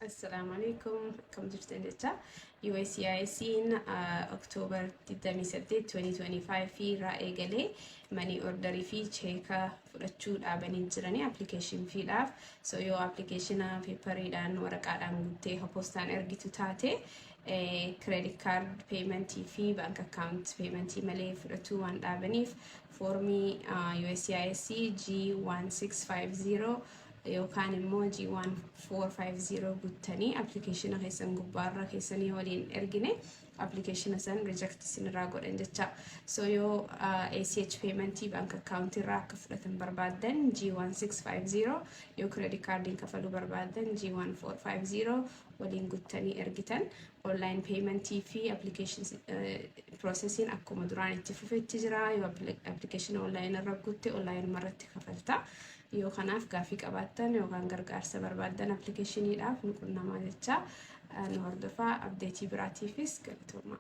Assalamu alaikum. Kam jirtan jecha USCIS October 28 2025 irraa eegalee manii orderii fi cheeka fudhachuu dhaabanii jiranii application fiidhaaf so yoo application paperidhaan waraqaadhaan guuttee postaan ergitu taate credit card payment fi bank account payment malee fudhachuu waan dhaabaniif formii USCIS G1650 yookaan immoo G1450 guuttanii application keessan gubbaarra keessanii waliin ergine application san reject sinirraa godhan jecha so yoo ACH payment bank account irraa akka fudhatan barbaadan G1650 yoo credit cardin kafaluu barbaadan G1450 waliin guuttanii ergitan online payment fi application processing akkuma duraan itti fufetti jira yoo application online irra guutte online marratti kafalta yoo kanaaf gaafii qabaattan yookaan gargaarsa barbaadan application idhaaf nu qunnamaa jecha nu hordofaa update biraatiifis galatooma.